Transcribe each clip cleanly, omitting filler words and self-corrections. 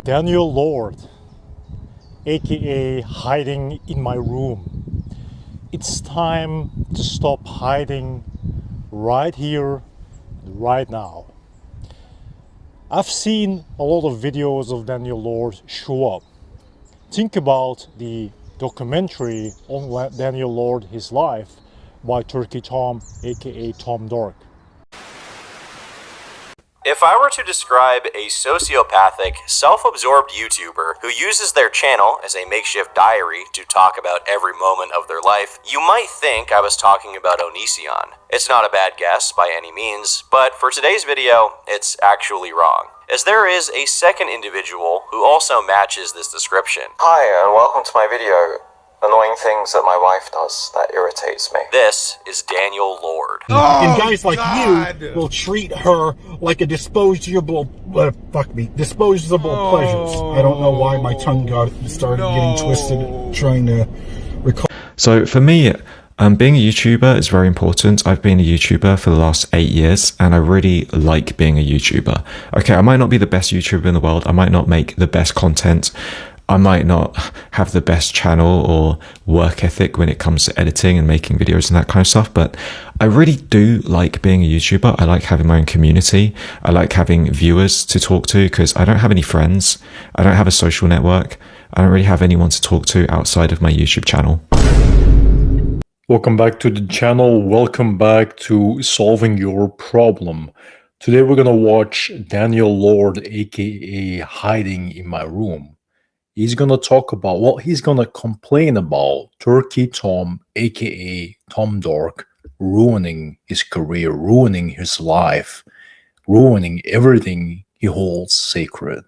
Daniel Lord, aka hiding in my room. It's time to stop hiding right here, right now. I've seen a lot of videos of Daniel Lord show up. Think about the documentary on Daniel Lord, his life, by Turkey Tom, aka Tom Dark. If I were to describe a sociopathic, self-absorbed YouTuber who uses their channel as a makeshift diary to talk about every moment of their life, you might think I was talking about Onision. It's not a bad guess by any means, but for today's video, it's actually wrong, as there is a second individual who also matches this description. Hi, and welcome to my video. Annoying things that my wife does that irritates me. This is Daniel Lord. And guys like you will treat her like a disposable pleasures. I don't know why my tongue started getting twisted trying to recall. So for me, being a YouTuber is very important. I've been a YouTuber for the last 8 years, and I really like being a YouTuber. Okay, I might not be the best YouTuber in the world. I might not make the best content. I might not have the best channel or work ethic when it comes to editing and making videos and that kind of stuff, but I really do like being a YouTuber. I like having my own community. I like having viewers to talk to because I don't have any friends. I don't have a social network. I don't really have anyone to talk to outside of my YouTube channel. Welcome back to the channel. Welcome back to Solving Your Problem. Today we're gonna watch Daniel Lord, aka Hiding in My Room. He's going to talk about, well, he's going to complain about Turkey Tom, aka Tom Dark, ruining his career, ruining his life, ruining everything he holds sacred,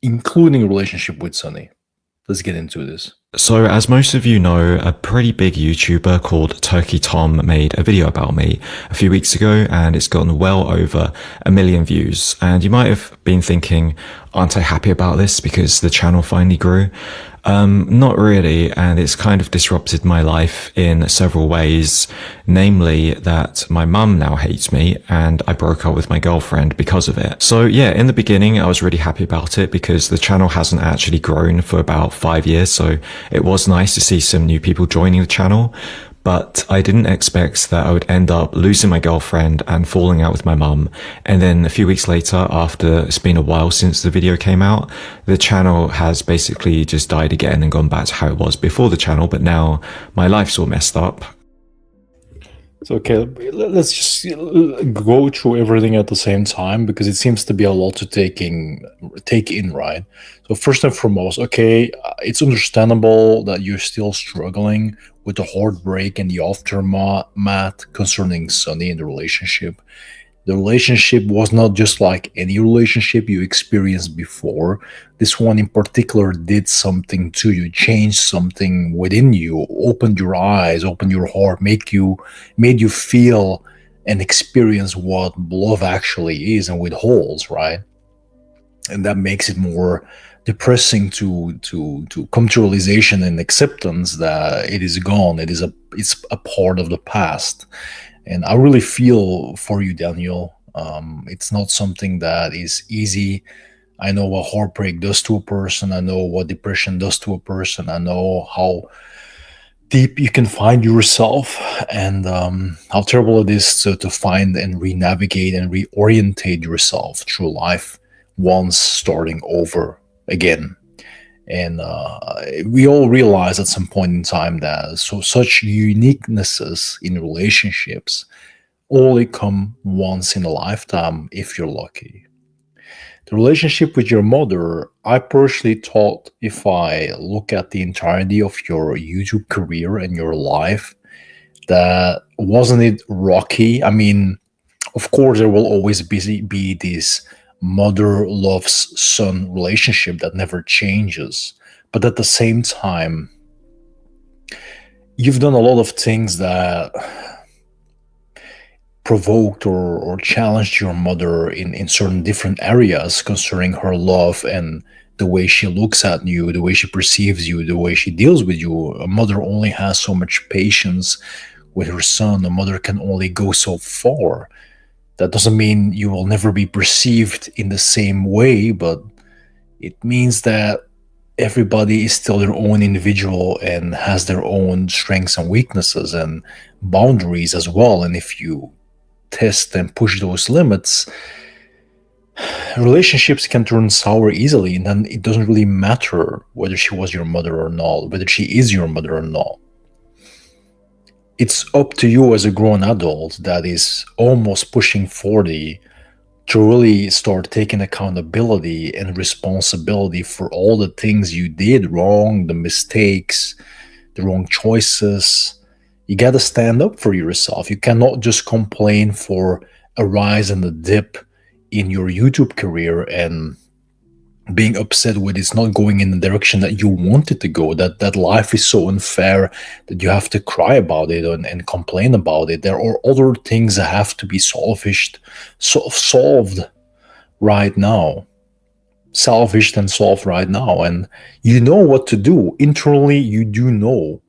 including a relationship with Sunny. Let's get into this. So as most of you know, a pretty big YouTuber called Turkey Tom made a video about me a few weeks ago, and it's gotten well over 1 million views. And you might have been thinking, aren't I happy about this because the channel finally grew? Not really, and it's kind of disrupted my life in several ways, namely that my mum now hates me and I broke up with my girlfriend because of it. So yeah, in the beginning I was really happy about it because the channel hasn't actually grown for about 5 years, so it was nice to see some new people joining the channel. But I didn't expect that I would end up losing my girlfriend and falling out with my mum. And then a few weeks later, after it's been a while since the video came out, the channel has basically just died again and gone back to how it was before the channel. But now my life's all messed up. So, okay, let's just go through everything at the same time because it seems to be a lot to take in, right? So first and foremost, okay, it's understandable that you're still struggling with the heartbreak and the aftermath concerning Sunny and the relationship. The relationship was not just like any relationship you experienced before. This one in particular did something to you, changed something within you, opened your eyes, opened your heart, made you feel and experience what love actually is and withholds, right? And that makes it more depressing to come to realization and acceptance that it is gone. It's a part of the past. And I really feel for you, Daniel. It's not something that is easy. I know what heartbreak does to a person. I know what depression does to a person. I know how deep you can find yourself and how terrible it is to find and re-navigate and reorientate yourself through life once starting over again. And we all realize at some point in time that such uniquenesses in relationships only come once in a lifetime if you're lucky. The relationship with your mother, I personally thought, if I look at the entirety of your YouTube career and your life, that wasn't it rocky? I mean, of course, there will always be this mother loves son relationship that never changes, but at the same time you've done a lot of things that provoked or challenged your mother in certain different areas concerning her love and the way she looks at you, the way she perceives you, the way she deals with you. A mother only has so much patience with her son. A mother can only go so far. That doesn't mean you will never be perceived in the same way, but It means that everybody is still their own individual and has their own strengths and weaknesses and boundaries as well. And if you test and push those limits, relationships can turn sour easily, and then it doesn't really matter whether she was your mother or not, whether she is your mother or not. It's up to you as a grown adult that is almost pushing 40 to really start taking accountability and responsibility for all the things you did wrong, the mistakes, the wrong choices. You got to stand up for yourself. You cannot just complain for a rise and a dip in your YouTube career and being upset with it's not going in the direction that you want it to go, that life is so unfair that you have to cry about it and complain about it. There are other things that have to be solved right now. Salvaged and solved right now. And you know what to do. Internally, you do know.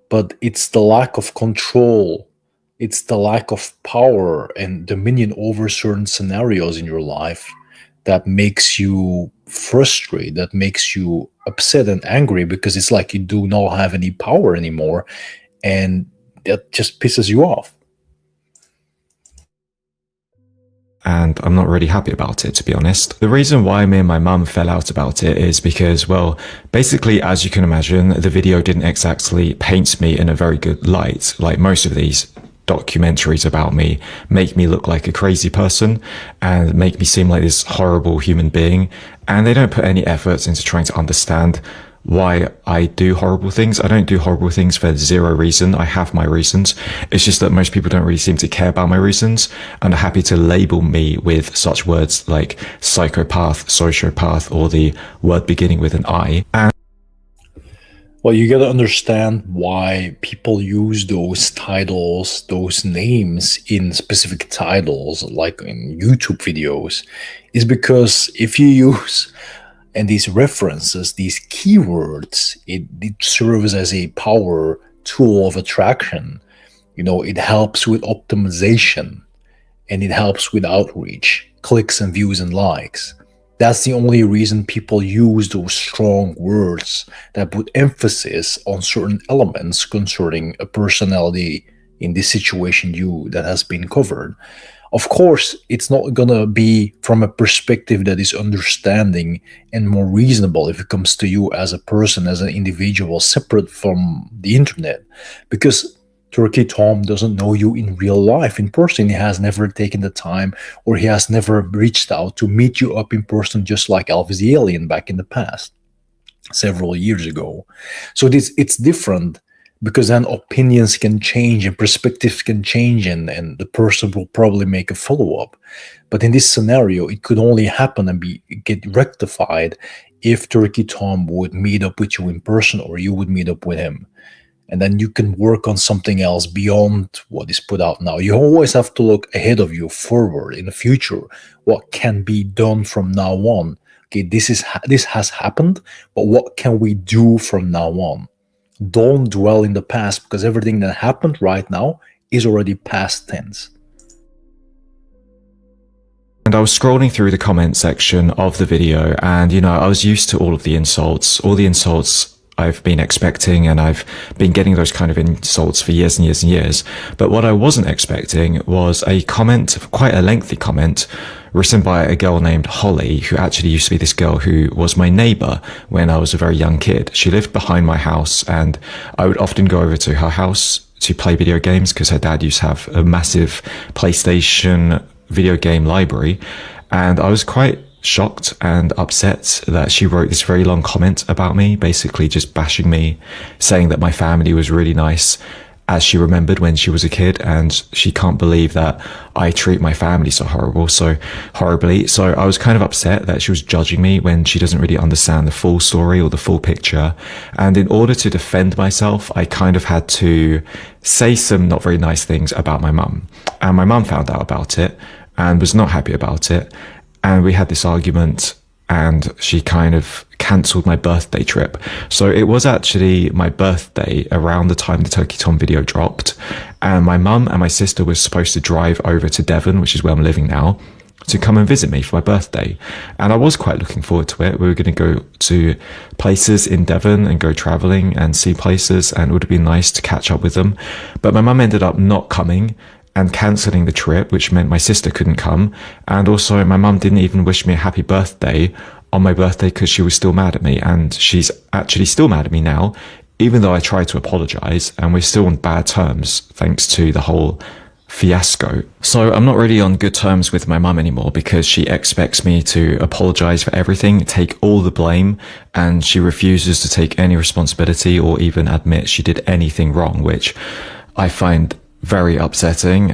But it's the lack of control. It's the lack of power and dominion over certain scenarios in your life that makes you frustrated, that makes you upset and angry, because it's like you do not have any power anymore, and that just pisses you off. And I'm not really happy about it, to be honest. The reason why me and my mum fell out about it is because, well, basically, as you can imagine, the video didn't exactly paint me in a very good light, like most of these documentaries about me make me look like a crazy person and make me seem like this horrible human being, and they don't put any efforts into trying to understand why I do horrible things. I don't do horrible things for zero reason. I have my reasons. It's just that most people don't really seem to care about my reasons and are happy to label me with such words like psychopath, sociopath, or the word beginning with an I. And well, you got to understand why people use those titles, those names in specific titles, like in YouTube videos, is because if you use and these references, these keywords, it serves as a power tool of attraction. You know, it helps with optimization and it helps with outreach, clicks and views and likes. That's the only reason people use those strong words that put emphasis on certain elements concerning a personality in this situation that has been covered. Of course, it's not going to be from a perspective that is understanding and more reasonable if it comes to you as a person, as an individual, separate from the internet, because Turkey Tom doesn't know you in real life, in person. He has never taken the time, or he has never reached out to meet you up in person, just like Elvis the Alien back in the past, several years ago. So it's different, because then opinions can change and perspectives can change, and the person will probably make a follow-up. But in this scenario, it could only happen and get rectified if Turkey Tom would meet up with you in person, or you would meet up with him. And then you can work on something else beyond what is put out now. You always have to look ahead of you, forward in the future. What can be done from now on? Okay, this has happened, but what can we do from now on? Don't dwell in the past, because everything that happened right now is already past tense. And I was scrolling through the comment section of the video, and, you know, I was used to all the insults I've been expecting, and I've been getting those kind of insults for years and years and years. But what I wasn't expecting was a comment, quite a lengthy comment, written by a girl named Holly, who actually used to be this girl who was my neighbor when I was a very young kid. She lived behind my house, and I would often go over to her house to play video games, because her dad used to have a massive PlayStation video game library. And I was quite shocked and upset that she wrote this very long comment about me, basically just bashing me, saying that my family was really nice, as she remembered when she was a kid, and she can't believe that I treat my family so horribly. So I was kind of upset that she was judging me when she doesn't really understand the full story or the full picture. And in order to defend myself, I kind of had to say some not very nice things about my mum. And my mum found out about it and was not happy about it. And we had this argument, and she kind of cancelled my birthday trip. So it was actually my birthday around the time the Turkey Tom video dropped. And my mum and my sister were supposed to drive over to Devon, which is where I'm living now, to come and visit me for my birthday. And I was quite looking forward to it. We were going to go to places in Devon and go traveling and see places, and it would have been nice to catch up with them. But my mum ended up not coming and cancelling the trip, which meant my sister couldn't come. And also my mum didn't even wish me a happy birthday on my birthday because she was still mad at me. And she's actually still mad at me now, even though I tried to apologise, and we're still on bad terms thanks to the whole fiasco. So I'm not really on good terms with my mum anymore because she expects me to apologise for everything, take all the blame, and she refuses to take any responsibility or even admit she did anything wrong, which I find very upsetting.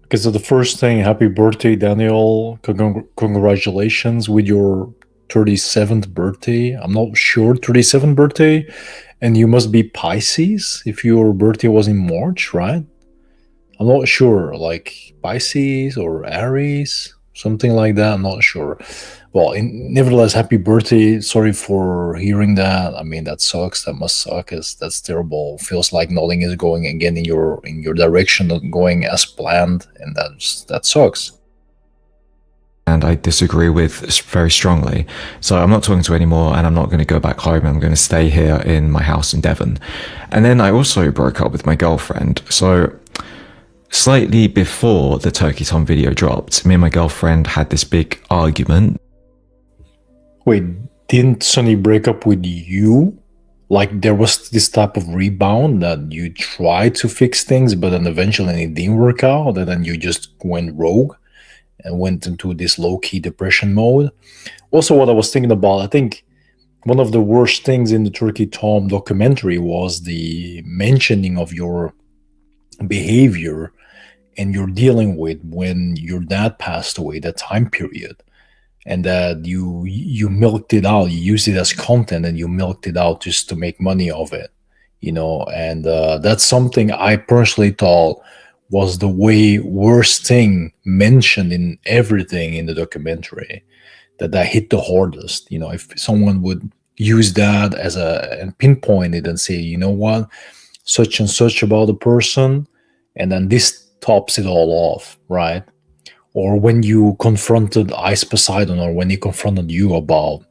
Okay, so the first thing, happy birthday, Daniel. Congratulations with your 37th birthday. I'm not sure, 37th birthday, and you must be Pisces if your birthday was in March, right? I'm not sure, like Pisces or Aries, something like that. I'm not sure. Well, nevertheless, happy birthday. Sorry for hearing that. I mean, that sucks. That must suck. That's terrible. Feels like nothing is going again in your direction, not going as planned, and that sucks. And I disagree with very strongly. So I'm not talking to her anymore, and I'm not going to go back home. I'm going to stay here in my house in Devon. And then I also broke up with my girlfriend. So slightly before the Turkey Tom video dropped, me and my girlfriend had this big argument. Wait, didn't Sonny break up with you? Like there was this type of rebound that you tried to fix things, but then eventually it didn't work out, and then you just went rogue and went into this low-key depression mode. Also, what I was thinking about, I think one of the worst things in the Turkey Tom documentary was the mentioning of your behavior and you're dealing with when your dad passed away, that time period, and that you milked it out, you used it as content, and you milked it out just to make money of it, and that's something I personally thought was the way worst thing mentioned in everything in the documentary, that hit the hardest. If someone would use that and pinpoint it and say, you know what, such and such about the person, and then this tops it all off, right? Or when you confronted Ice Poseidon, or when he confronted you about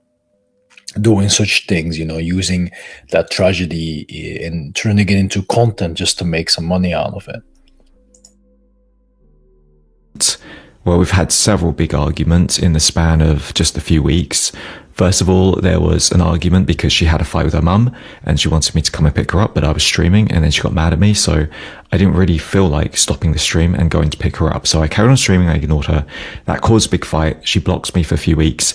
doing such things, using that tragedy and turning it into content just to make some money out of it. Well, we've had several big arguments in the span of just a few weeks. First of all, there was an argument because she had a fight with her mum and she wanted me to come and pick her up, but I was streaming, and then she got mad at me, so I didn't really feel like stopping the stream and going to pick her up. So I carried on streaming, I ignored her. That caused a big fight. She blocked me for a few weeks,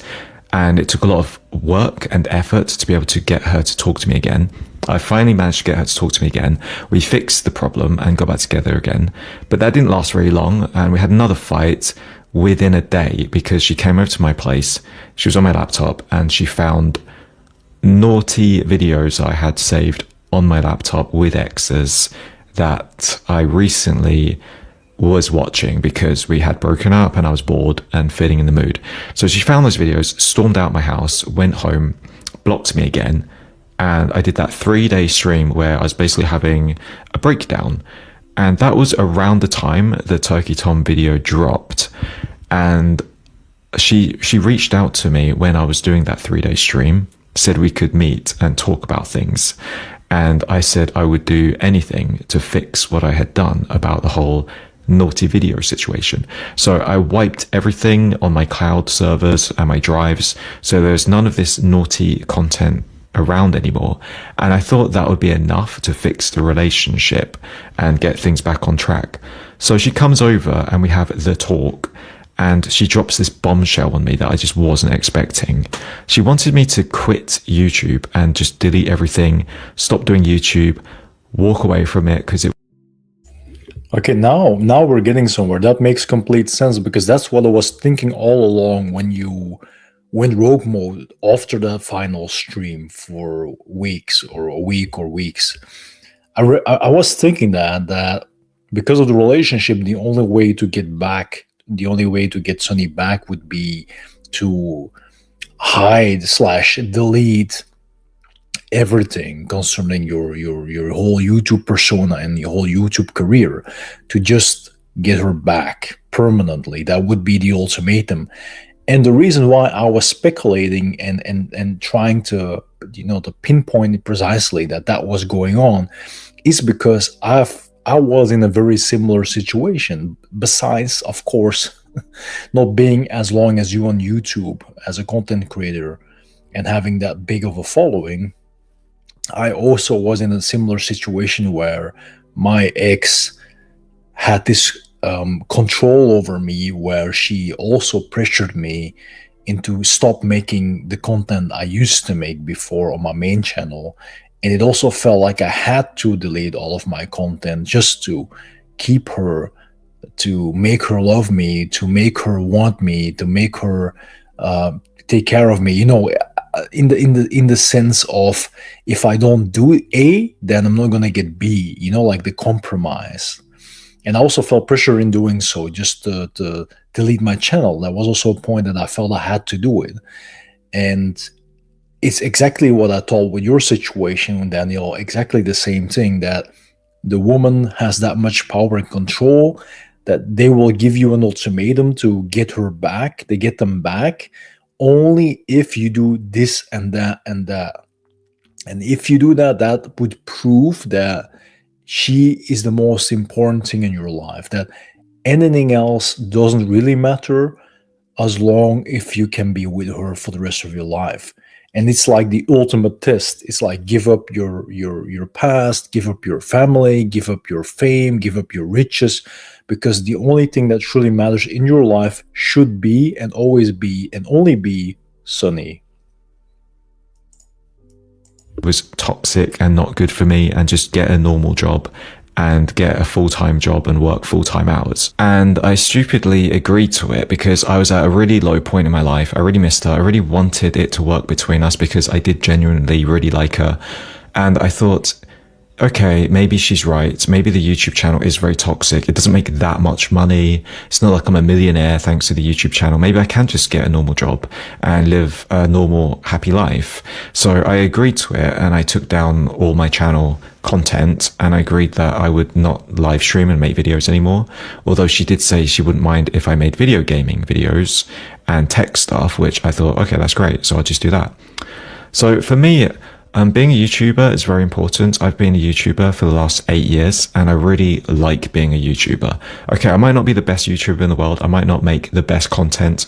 and it took a lot of work and effort to be able to get her to talk to me again. I finally managed to get her to talk to me again. We fixed the problem and got back together again, but that didn't last very long, and we had another fight within a day because she came over to my place. She was on my laptop and she found naughty videos I had saved on my laptop with exes that I recently was watching because we had broken up and I was bored and feeling in the mood. So she found those videos, stormed out my house, went home, blocked me again, and I did that 3-day stream where I was basically having a breakdown. And that was around the time the Turkey Tom video dropped. And she reached out to me when I was doing that 3-day stream, said we could meet and talk about things. And I said I would do anything to fix what I had done about the whole naughty video situation. So I wiped everything on my cloud servers and my drives, so there's none of this naughty content around anymore. And I thought that would be enough to fix the relationship and get things back on track. So she comes over and we have the talk, and she drops this bombshell on me that I just wasn't expecting. She wanted me to quit YouTube and just delete everything, stop doing YouTube, walk away from it because it... Okay, now we're getting somewhere. That makes complete sense, because that's what I was thinking all along when you went rogue mode after that final stream for weeks, or a week or weeks. I was thinking that because of the relationship, the only way to get Sonny back would be to hide/delete everything concerning your whole YouTube persona and your whole YouTube career, to just get her back permanently. That would be the ultimatum. And the reason why I was speculating and trying to, to pinpoint it precisely that was going on is because I was in a very similar situation. Besides, of course, not being as long as you on YouTube as a content creator and having that big of a following, I also was in a similar situation where my ex had this control over me, where she also pressured me into stop making the content I used to make before on my main channel. And it also felt like I had to delete all of my content just to keep her, to make her love me, to make her want me, to make her take care of me. In the sense of, if I don't do A, then I'm not gonna get B. Like the compromise. And I also felt pressure in doing so, just to delete my channel. That was also a point that I felt I had to do it. And it's exactly what I told with your situation, Daniel. Exactly the same thing, that the woman has that much power and control that they will give you an ultimatum to get her back. They get them back only if you do this and that and that. And if you do that, that would prove that she is the most important thing in your life, that anything else doesn't really matter as long if you can be with her for the rest of your life. And it's like the ultimate test. It's like, give up your past, give up your family, give up your fame, give up your riches, because the only thing that truly matters in your life should be and always be and only be sunny. Was toxic and not good for me, and just get a normal job and get a full-time job and work full-time hours. And I stupidly agreed to it because I was at a really low point in my life. I really missed her. I really wanted it to work between us because I did genuinely really like her. And I thought, okay, maybe she's right. Maybe the YouTube channel is very toxic. It doesn't make that much money. It's not like I'm a millionaire thanks to the YouTube channel. Maybe I can just get a normal job and live a normal, happy life. So I agreed to it, and I took down all my channel content, and I agreed that I would not live stream and make videos anymore. Although she did say she wouldn't mind if I made video gaming videos and tech stuff, which I thought, okay, that's great. So I'll just do that. So for me, being a YouTuber is very important. I've been a YouTuber for the last 8 years, and I really like being a YouTuber. Okay, I might not be the best YouTuber in the world. I might not make the best content.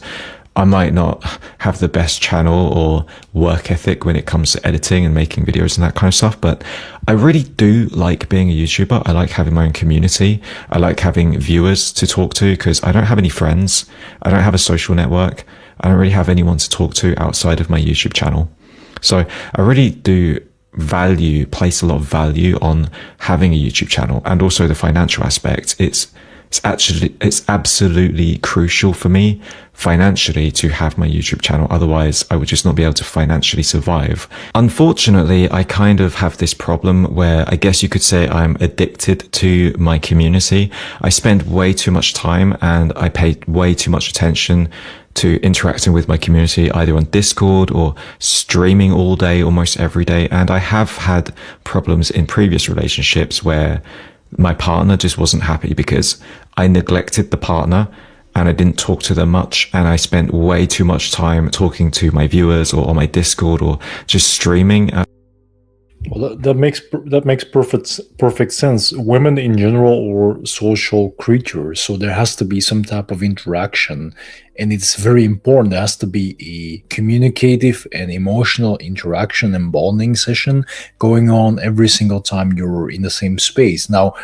I might not have the best channel or work ethic when it comes to editing and making videos and that kind of stuff, but I really do like being a YouTuber. I like having my own community. I like having viewers to talk to, because I don't have any friends. I don't have a social network. I don't really have anyone to talk to outside of my YouTube channel. So I really do place a lot of value on having a YouTube channel, and also the financial aspect. It's absolutely crucial for me financially to have my YouTube channel. Otherwise, I would just not be able to financially survive. Unfortunately, I kind of have this problem where I guess you could say I'm addicted to my community. I spend way too much time and I pay way too much attention to interacting with my community, either on Discord or streaming all day, almost every day. And I have had problems in previous relationships where my partner just wasn't happy because I neglected the partner and I didn't talk to them much, and I spent way too much time talking to my viewers or on my Discord or just streaming. Well, that makes perfect sense. Women in general are social creatures, so there has to be some type of interaction, and it's very important. There has to be a communicative and emotional interaction and bonding session going on every single time you're in the same space. Now,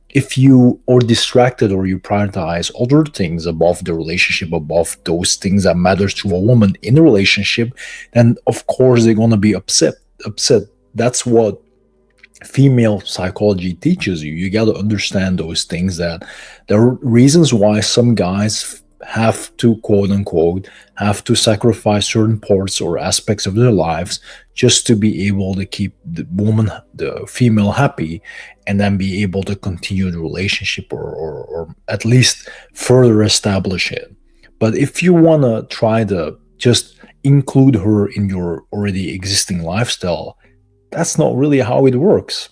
if you are distracted or you prioritize other things above the relationship, above those things that matters to a woman in a relationship, then of course they're gonna be upset. That's what female psychology teaches you. You got to understand those things, that there are reasons why some guys have to, quote unquote, have to sacrifice certain parts or aspects of their lives just to be able to keep the woman, the female, happy, and then be able to continue the relationship or at least further establish it. But if you want to try to just include her in your already existing lifestyle, that's not really how it works.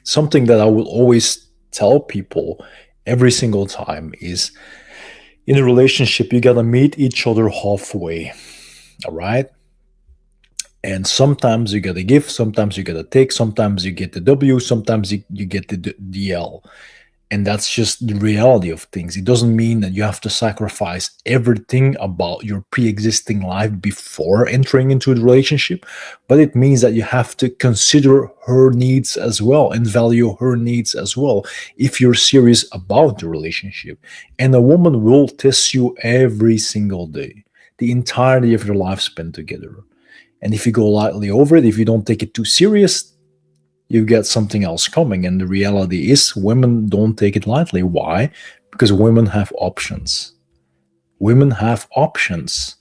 Something that I will always tell people every single time is, in a relationship, you gotta meet each other halfway. All right? And sometimes you gotta give, sometimes you gotta take, sometimes you get the W, sometimes you get the L. And that's just the reality of things. It doesn't mean that you have to sacrifice everything about your pre-existing life before entering into a relationship, but it means that you have to consider her needs as well and value her needs as well if you're serious about the relationship. And a woman will test you every single day, the entirety of your life spent together. And if you go lightly over it, if you don't take it too serious, you get something else coming. And the reality is women don't take it lightly. Why? Because women have options. Women have options.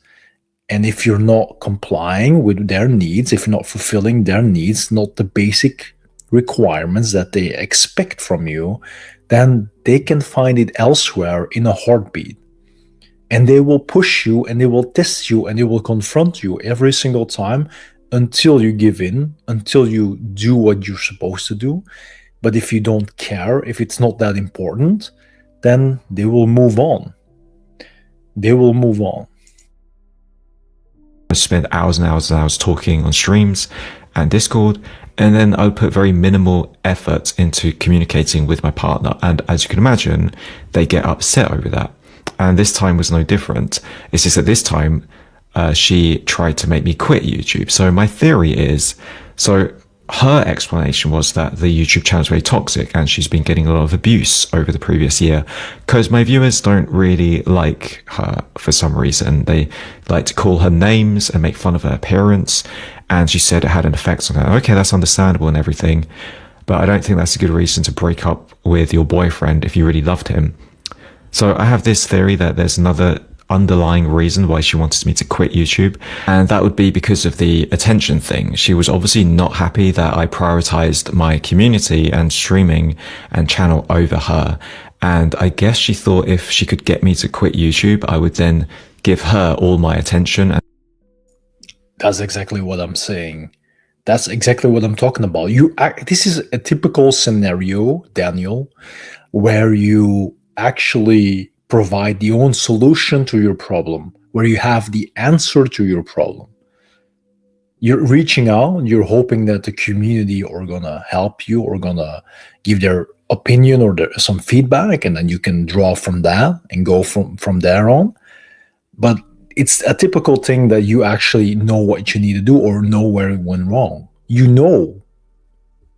And if you're not complying with their needs, if you're not fulfilling their needs, not the basic requirements that they expect from you, then they can find it elsewhere in a heartbeat. And they will push you and they will test you and they will confront you every single time until you give in, until you do what you're supposed to do. But if you don't care, if it's not that important, then they will move on. They will move on. I spent hours and hours and hours talking on streams and Discord, and then I would put very minimal effort into communicating with my partner. And as you can imagine, they get upset over that. And this time was no different. It's just that this time, she tried to make me quit YouTube. So my theory is, so her explanation was that the YouTube channel is very toxic and she's been getting a lot of abuse over the previous year because my viewers don't really like her for some reason. They like to call her names and make fun of her appearance. And she said it had an effect on her. Okay, that's understandable and everything. But I don't think that's a good reason to break up with your boyfriend if you really loved him. So I have this theory that there's another underlying reason why she wanted me to quit YouTube, and that would be because of the attention thing. She was obviously not happy that I prioritized my community and streaming and channel over her, and I guess she thought if she could get me to quit YouTube, I would then give her all my attention. That's exactly what I'm saying. That's exactly what I'm talking about. This is a typical scenario, Daniel, where you actually provide the own solution to your problem, where you have the answer to your problem. You're reaching out, you're hoping that the community are gonna help you or gonna give their opinion or some feedback, and then you can draw from that and go from there on. But it's a typical thing that you actually know what you need to do or know where it went wrong. You know.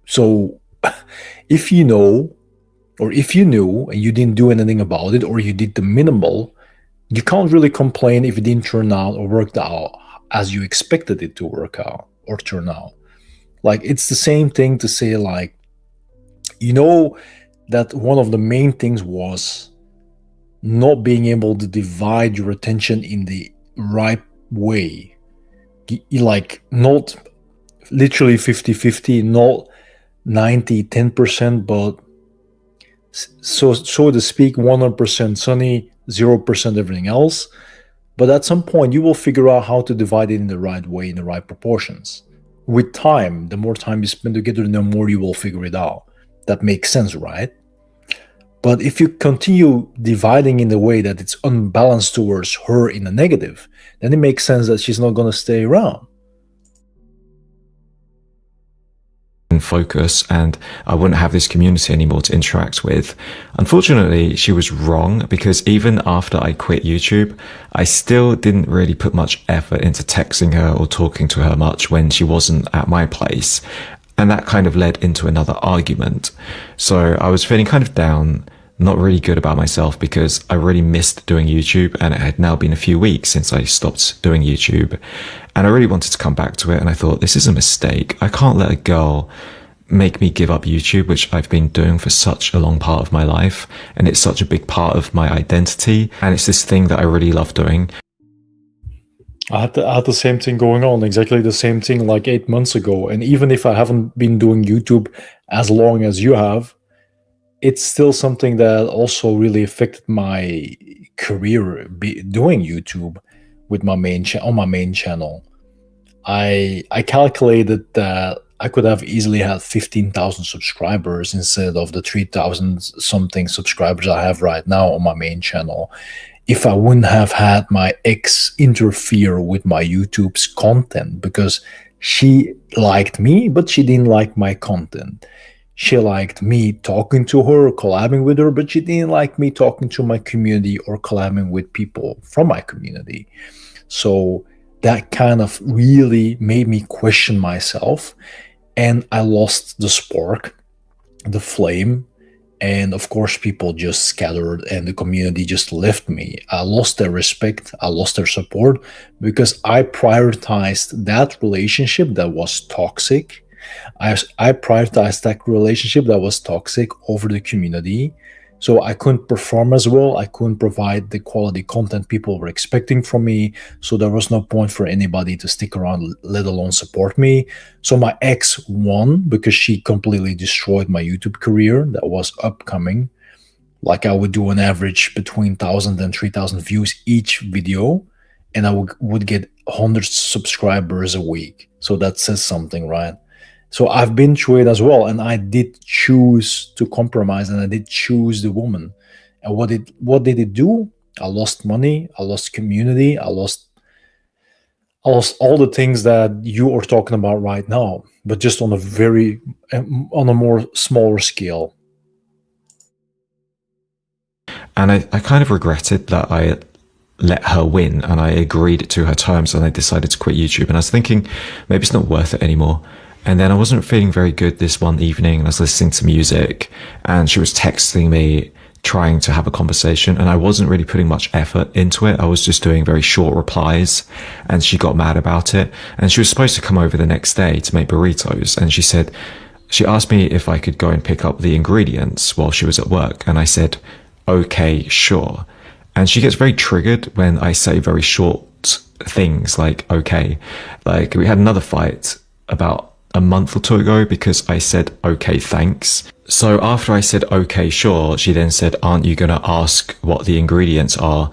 So if you know, or if you knew and you didn't do anything about it, or you did the minimal, you can't really complain if it didn't turn out or worked out as you expected it to work out or turn out. Like, it's the same thing to say, like, you know, that one of the main things was not being able to divide your attention in the right way. Like, not literally 50-50, not 90-10%, but so to speak, 100% Sunny, 0% everything else. But at some point, you will figure out how to divide it in the right way, in the right proportions. With time, the more time you spend together, the more you will figure it out. That makes sense, right? But if you continue dividing in the way that it's unbalanced towards her in a negative, then it makes sense that she's not going to stay around. Focus, and I wouldn't have this community anymore to interact with. Unfortunately, she was wrong, because even after I quit YouTube, I still didn't really put much effort into texting her or talking to her much when she wasn't at my place, and that kind of led into another argument. So I was feeling kind of down, not really good about myself, because I really missed doing YouTube, and it had now been a few weeks since I stopped doing YouTube, and I really wanted to come back to it. And I thought, this is a mistake. I can't let a girl make me give up YouTube, which I've been doing for such a long part of my life, and it's such a big part of my identity, and it's this thing that I really love doing. I had the same thing going on, exactly the same thing like 8 months ago. And even if I haven't been doing YouTube as long as you have, it's still something that also really affected my career doing YouTube with my main on my main channel. I calculated that I could have easily had 15,000 subscribers instead of the 3,000 something subscribers I have right now on my main channel, if I wouldn't have had my ex interfere with my YouTube's content, because she liked me, but she didn't like my content. She liked me talking to her, collabing with her, but she didn't like me talking to my community or collabing with people from my community. So that kind of really made me question myself, and I lost the spark, the flame, and of course people just scattered and the community just left me. I lost their respect, I lost their support, because I prioritized that relationship that was toxic. I prioritized that relationship that was toxic over the community. So I couldn't perform as well. I couldn't provide the quality content people were expecting from me. So there was no point for anybody to stick around, let alone support me. So my ex won because she completely destroyed my YouTube career that was upcoming. Like I would do an average between 1,000 and 3,000 views each video, and I would get 100 subscribers a week. So that says something, right? So I've been through it as well, and I did choose to compromise, and I did choose the woman. And what did it do? I lost money, I lost community, I lost all the things that you are talking about right now, but just on a more smaller scale. And I kind of regretted that I let her win and I agreed to her terms and I decided to quit YouTube. And I was thinking, maybe it's not worth it anymore. And then I wasn't feeling very good this one evening, and I was listening to music and she was texting me, trying to have a conversation, and I wasn't really putting much effort into it. I was just doing very short replies, and she got mad about it. And she was supposed to come over the next day to make burritos, and she asked me if I could go and pick up the ingredients while she was at work, and I said, okay, sure. And she gets very triggered when I say very short things like, okay. Like, we had another fight about a month or two ago because I said, okay, thanks. So after I said, okay, sure, she then said, aren't you going to ask what the ingredients are?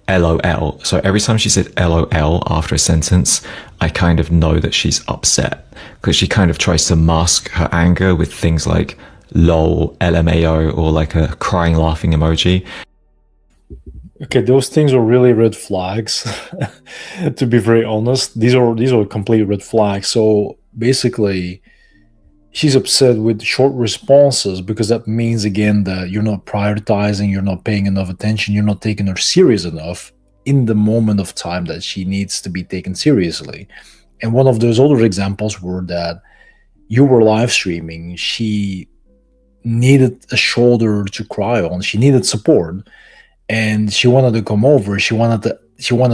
LOL. So every time she said LOL after a sentence, I kind of know that she's upset, because she kind of tries to mask her anger with things like lol, LMAO, or like a crying, laughing emoji. Okay, those things are really red flags. To be very honest, these are complete red flags. So basically, she's upset with short responses because that means, again, that you're not prioritizing, you're not paying enough attention, you're not taking her serious enough in the moment of time that she needs to be taken seriously. And one of those other examples were that you were live streaming, she needed a shoulder to cry on, she needed support, and she wanted to come over, she wanted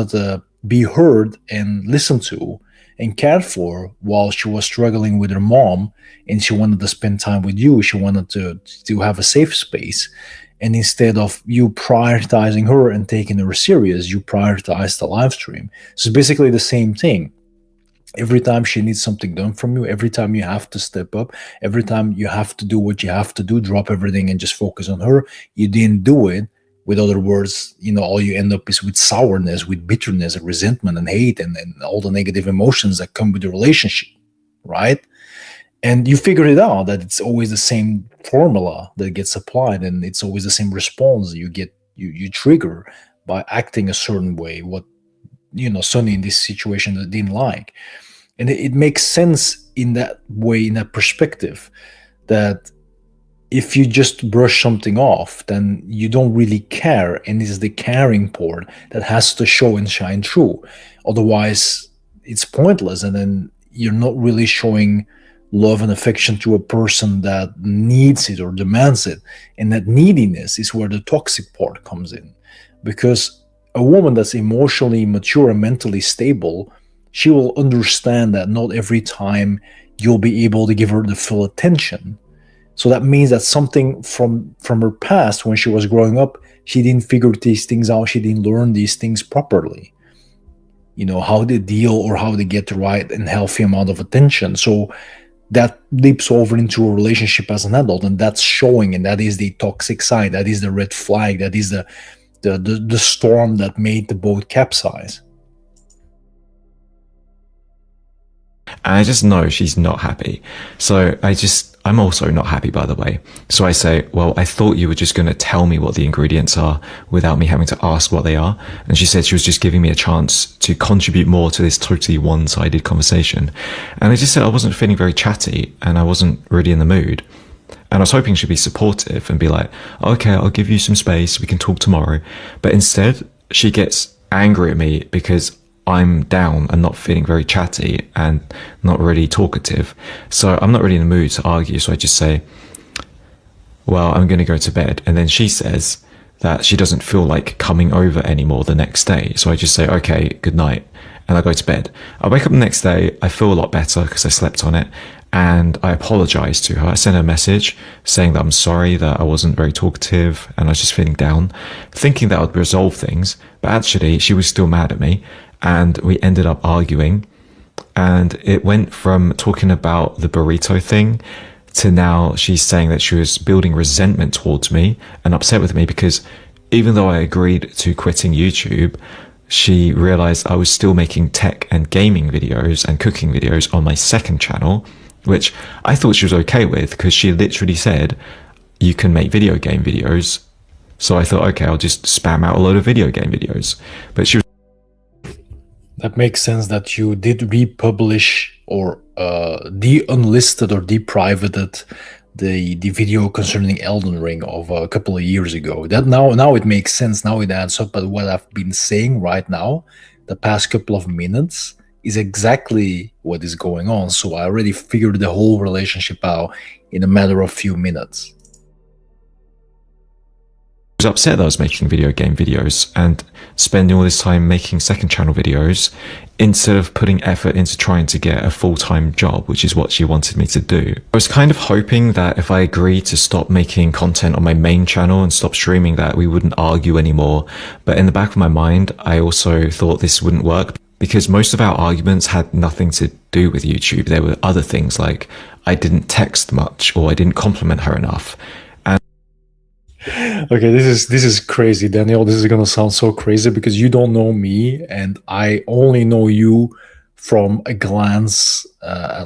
to be heard and listened to and cared for while she was struggling with her mom, and she wanted to spend time with you. She wanted to have a safe space. And instead of you prioritizing her and taking her serious, you prioritize the live stream. So it's basically the same thing. Every time she needs something done from you, every time you have to step up, every time you have to do what you have to do, drop everything and just focus on her, you didn't do it. With other words, all you end up is with sourness, with bitterness, and resentment, and hate, and all the negative emotions that come with the relationship, right? And you figure it out that it's always the same formula that gets applied, and it's always the same response you get, you trigger by acting a certain way. What Sonny in this situation didn't like, and it makes sense in that way, in that perspective, that if you just brush something off, then you don't really care, and it's the caring part that has to show and shine through. Otherwise, it's pointless, and then you're not really showing love and affection to a person that needs it or demands it. And that neediness is where the toxic part comes in, because a woman that's emotionally mature and mentally stable, she will understand that not every time you'll be able to give her the full attention. So that means that something from her past, when she was growing up, she didn't figure these things out. She didn't learn these things properly. How to deal or how to get the right and healthy amount of attention. So that leaps over into a relationship as an adult, and that's showing, and that is the toxic side. That is the red flag. That is the storm that made the boat capsize. And I just know she's not happy. So I'm also not happy, by the way. So I say, well, I thought you were just going to tell me what the ingredients are without me having to ask what they are. And she said she was just giving me a chance to contribute more to this totally one-sided conversation. And I just said I wasn't feeling very chatty and I wasn't really in the mood. And I was hoping she'd be supportive and be like, okay, I'll give you some space. We can talk tomorrow. But instead, she gets angry at me because I'm down and not feeling very chatty and not really talkative. So I'm not really in the mood to argue. So I just say, well, I'm going to go to bed. And then she says that she doesn't feel like coming over anymore the next day. So I just say, okay, good night. And I go to bed. I wake up the next day. I feel a lot better because I slept on it. And I apologized to her. I sent her a message saying that I'm sorry that I wasn't very talkative and I was just feeling down, thinking that would resolve things. But actually, she was still mad at me. And we ended up arguing, and it went from talking about the burrito thing to now she's saying that she was building resentment towards me and upset with me because even though I agreed to quitting YouTube, she realized I was still making tech and gaming videos and cooking videos on my second channel, which I thought she was okay with because she literally said, you can make video game videos. So I thought, okay, I'll just spam out a load of video game videos. But she was That makes sense that you did republish or de-unlisted or deprivated the video concerning Elden Ring of a couple of years ago. That now it makes sense. Now it adds up. But what I've been saying right now, the past couple of minutes, is exactly what is going on. So I already figured the whole relationship out in a matter of few minutes. was upset that I was making video game videos and spending all this time making second channel videos instead of putting effort into trying to get a full-time job, which is what she wanted me to do. I was kind of hoping that if I agreed to stop making content on my main channel and stop streaming that we wouldn't argue anymore. But in the back of my mind, I also thought this wouldn't work because most of our arguments had nothing to do with YouTube. There were other things like I didn't text much or I didn't compliment her enough. Okay, this is crazy, Daniel. This is gonna sound so crazy because you don't know me, and I only know you from a glance,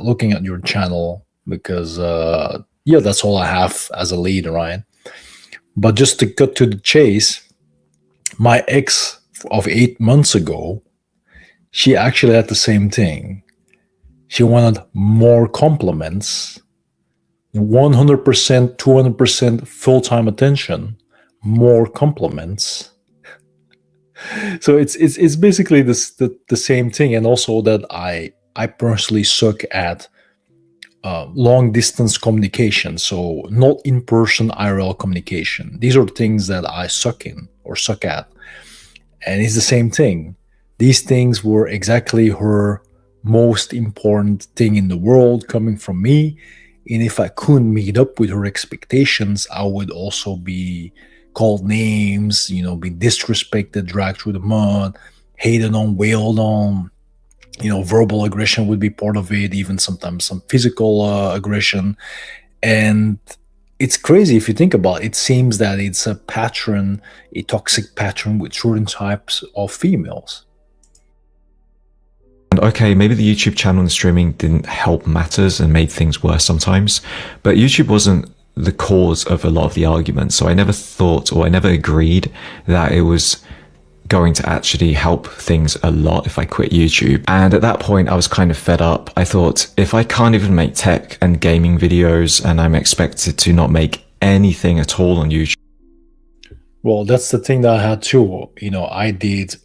looking at your channel. Because yeah, that's all I have as a lead, right? But just to cut to the chase, my ex of 8 months ago, she actually had the same thing. She wanted more compliments. 100%, 200% full-time attention, more compliments. So it's basically the same thing, and also that I personally suck at long distance communication, so not in person IRL communication. These are things that I suck at, and it's the same thing. These things were exactly her most important thing in the world coming from me. And if I couldn't meet up with her expectations, I would also be called names, you know, be disrespected, dragged through the mud, hated on, wailed on. You know, verbal aggression would be part of it, even sometimes some physical aggression. And it's crazy if you think about it. It seems that it's a pattern, a toxic pattern with certain types of females. Okay, maybe the YouTube channel and streaming didn't help matters and made things worse sometimes, but YouTube wasn't the cause of a lot of the arguments. So I never thought, or I never agreed that it was going to actually help things a lot if I quit YouTube. And at that point, I was kind of fed up. I thought, if I can't even make tech and gaming videos and I'm expected to not make anything at all on YouTube. Well, that's the thing that I had too. You know, I did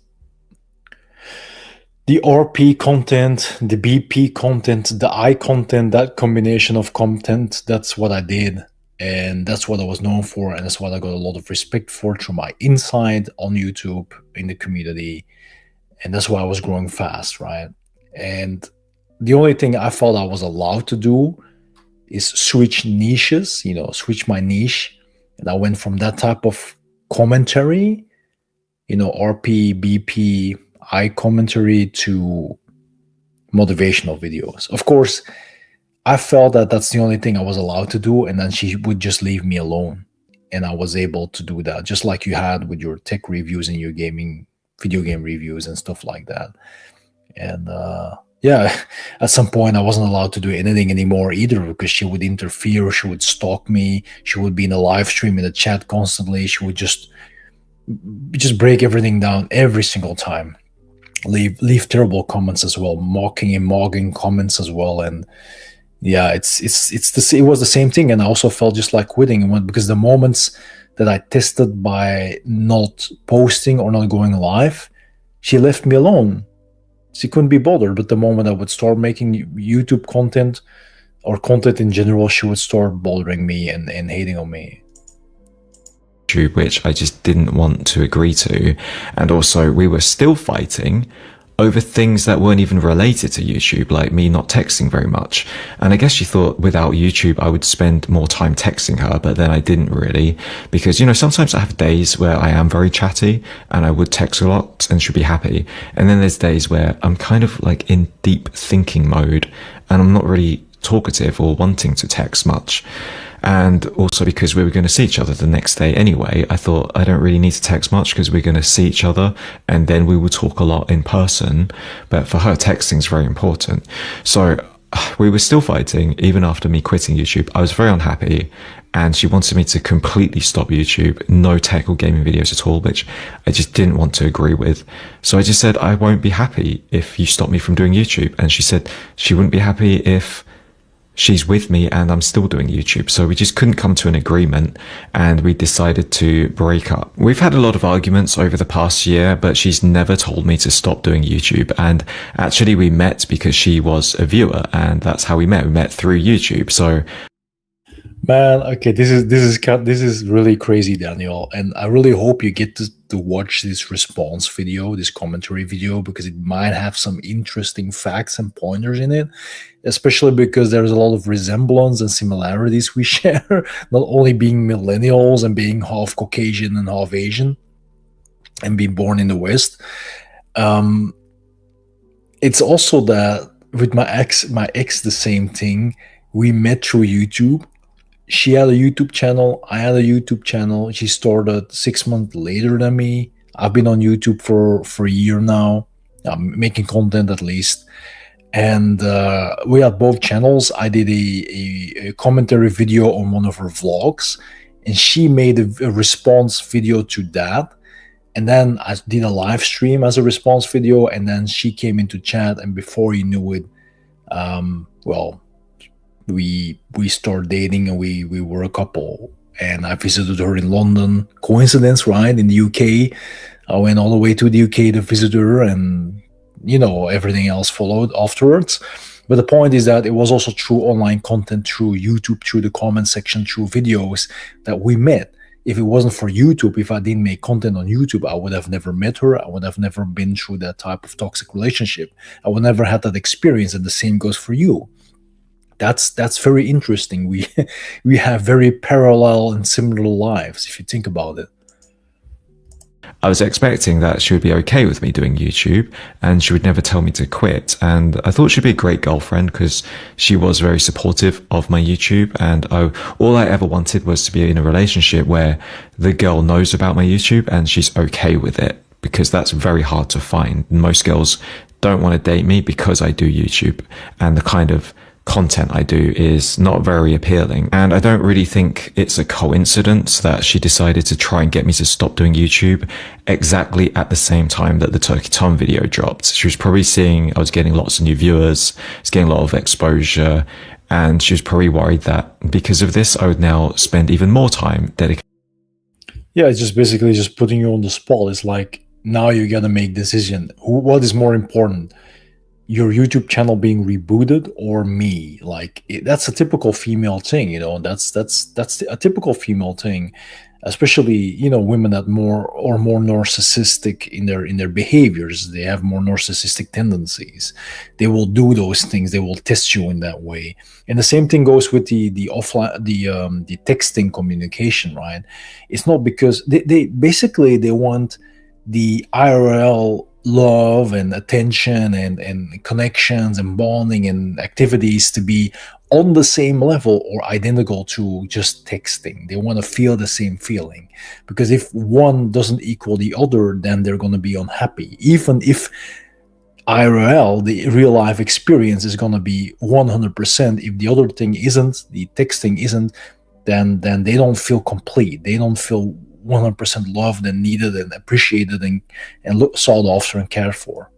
the RP content, the BP content, the I content, that combination of content, that's what I did. And that's what I was known for. And that's what I got a lot of respect for through my inside on YouTube in the community. And that's why I was growing fast, right? And the only thing I felt I was allowed to do is switch niches, you know, switch my niche. And I went from that type of commentary, you know, RP, BP, I commentary to motivational videos. Of course, I felt that that's the only thing I was allowed to do, and then she would just leave me alone. And I was able to do that, just like you had with your tech reviews and your gaming, video game reviews and stuff like that. And yeah, at some point I wasn't allowed to do anything anymore either, because she would interfere, she would stalk me, she would be in a live stream, in the chat constantly, she would just break everything down every single time, leave terrible comments as well, mocking and mogging comments as well. And yeah, it was the same thing. And I also felt just like quitting, because the moments that I tested by not posting or not going live, she left me alone. She couldn't be bothered. But the moment I would start making YouTube content or content in general, she would start bothering me and hating on me. Which I just didn't want to agree to. And also, we were still fighting over things that weren't even related to YouTube, like me not texting very much. And I guess she thought without YouTube I would spend more time texting her, but then I didn't really, because, you know, sometimes I have days where I am very chatty and I would text a lot and should be happy. And then there's days where I'm kind of like in deep thinking mode and I'm not really talkative or wanting to text much. And also because we were going to see each other the next day anyway, I thought I don't really need to text much because we're going to see each other and then we will talk a lot in person. But for her, texting is very important. So we were still fighting even after me quitting YouTube. I was very unhappy and she wanted me to completely stop YouTube, no tech or gaming videos at all, which I just didn't want to agree with. So I just said, I won't be happy if you stop me from doing YouTube. And she said she wouldn't be happy if she's with me and I'm still doing YouTube. So we just couldn't come to an agreement and we decided to break up. We've had a lot of arguments over the past year, but she's never told me to stop doing YouTube. And actually we met because she was a viewer and that's how we met. We met through YouTube. So man, okay, this is really crazy, Daniel, and I really hope you get to watch this response video, this commentary video, because it might have some interesting facts and pointers in it, especially because there's a lot of resemblance and similarities we share, not only being millennials and being half Caucasian and half Asian and being born in the West. It's also that with my ex, the same thing. We met through YouTube. She had a YouTube channel. I had a YouTube channel. She started 6 months later than me. I've been on YouTube for a year now, making content at least. And we had both channels. I did a commentary video on one of her vlogs, and she made a response video to that. And then I did a live stream as a response video, and then she came into chat, and before you knew it, well, we started dating and we were a couple. And I visited her in London. Coincidence, right? In the UK. I went all the way to the UK to visit her, and you know, everything else followed afterwards. But the point is that it was also through online content, through YouTube, through the comment section, through videos that we met. If it wasn't for YouTube, if I didn't make content on YouTube, I would have never met her. I would have never been through that type of toxic relationship. I would never have that experience, and the same goes for you. That's very interesting. We have very parallel and similar lives, if you think about it. I was expecting that she would be okay with me doing YouTube and she would never tell me to quit. And I thought she'd be a great girlfriend because she was very supportive of my YouTube. And all I ever wanted was to be in a relationship where the girl knows about my YouTube and she's okay with it, because that's very hard to find. Most girls don't want to date me because I do YouTube, and the kind of content I do is not very appealing. And I don't really think it's a coincidence that she decided to try and get me to stop doing YouTube exactly at the same time that the Turkey Tom video dropped. She was probably seeing I was getting lots of new viewers, I was getting a lot of exposure, and she was probably worried that because of this I would now spend even more time dedicated. Yeah, it's just basically just putting you on the spot. It's like, now you gotta make decision. What is more important? Your YouTube channel being rebooted or me? Like, that's a typical female thing, you know. That's a typical female thing, especially, you know, women that more narcissistic in their behaviors. They have more narcissistic tendencies. They will do those things. They will test you in that way. And the same thing goes with the offline, the texting communication, right? It's not because they basically they want the IRL love and attention and connections and bonding and activities to be on the same level or identical to just texting. They want to feel the same feeling, because if one doesn't equal the other, then they're going to be unhappy. Even if IRL, the real life experience, is going to be 100%. If the other thing isn't, the texting isn't, then they don't feel complete. They don't feel 100% loved and needed and appreciated and sought after and cared for.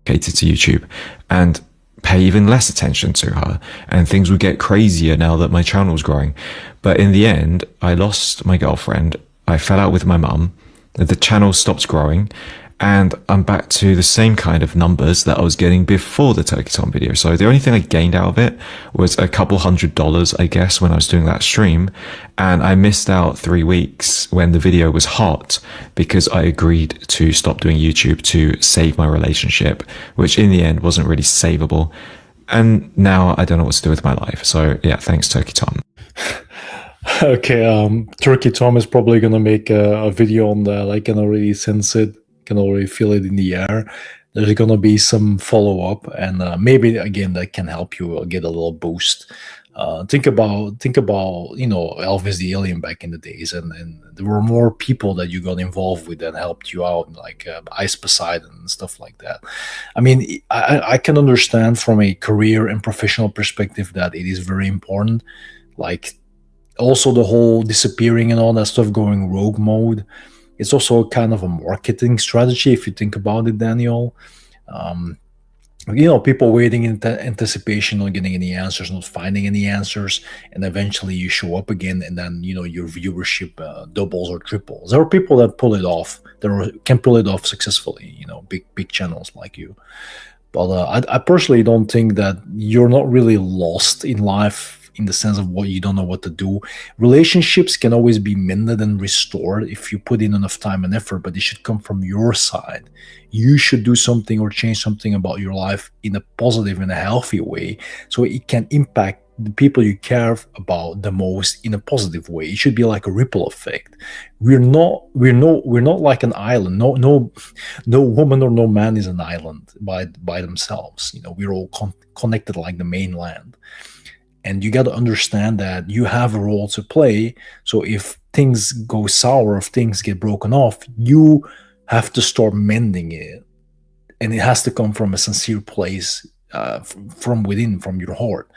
To YouTube and pay even less attention to her, and things would get crazier now that my channel was growing. But in the end, I lost my girlfriend, I fell out with my mum, the channel stopped growing, and I'm back to the same kind of numbers that I was getting before the Turkey Tom video. So the only thing I gained out of it was a couple $100, I guess, when I was doing that stream. And I missed out 3 weeks when the video was hot because I agreed to stop doing YouTube to save my relationship, which in the end wasn't really savable. And now I don't know what to do with my life. So yeah, thanks, Turkey Tom. Okay, Turkey Tom is probably going to make a video on that. I can already sense it. Can already feel it in the air. There's gonna be some follow-up, and maybe again that can help you get a little boost. Think about Elvis the Alien back in the days, and there were more people that you got involved with that helped you out, like Ice Poseidon and stuff like that. I mean, I can understand from a career and professional perspective that it is very important. Like also the whole disappearing and all that stuff, going rogue mode. It's also kind of a marketing strategy if you think about it, Daniel. People waiting in anticipation, not getting any answers, not finding any answers, and eventually you show up again, and then your viewership doubles or triples. There are people that pull it off. Can pull it off successfully. Big channels like you. But I personally don't think that you're not really lost in life, in the sense of what you don't know what to do. Relationships can always be mended and restored if you put in enough time and effort, but it should come from your side. You should do something or change something about your life in a positive and a healthy way, so it can impact the people you care about the most in a positive way. It should be like a ripple effect. We're not like an island. No woman or no man is an island by themselves. We're all connected like the mainland. And you got to understand that you have a role to play. So if things go sour, if things get broken off, you have to start mending it. And it has to come from a sincere place, from within, from your heart.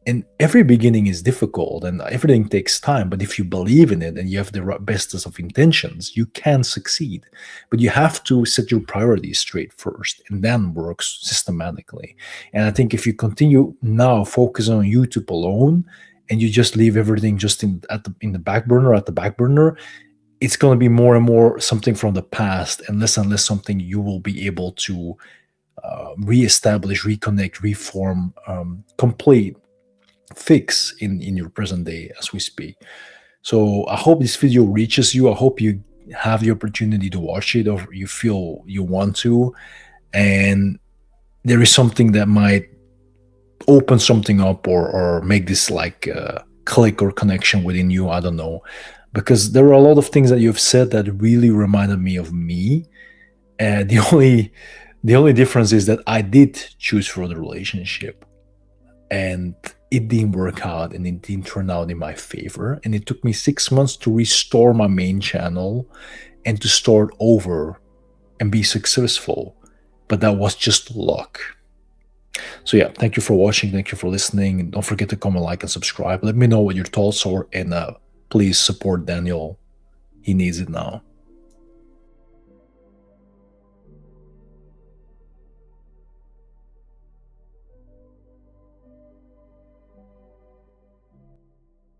And every beginning is difficult and everything takes time. But if you believe in it and you have the bestest of intentions, you can succeed. But you have to set your priorities straight first and then work systematically. And I think if you continue now focusing on YouTube alone and you just leave everything just in the back burner, it's going to be more and more something from the past and less something you will be able to reestablish, reconnect, reform, complete, fix in your present day as we speak. So I hope this video reaches you. I hope you have the opportunity to watch it, or you feel you want to, and there is something that might open something up or make this like click or connection within you. I don't know, because there are a lot of things that you've said that really reminded me of me, and the only difference is that I did choose for the relationship, and it didn't work out and it didn't turn out in my favor. And it took me 6 months to restore my main channel and to start over and be successful. But that was just luck. So yeah, thank you for watching. Thank you for listening. And don't forget to comment, like, and subscribe. Let me know what your thoughts are. And please support Daniel. He needs it now.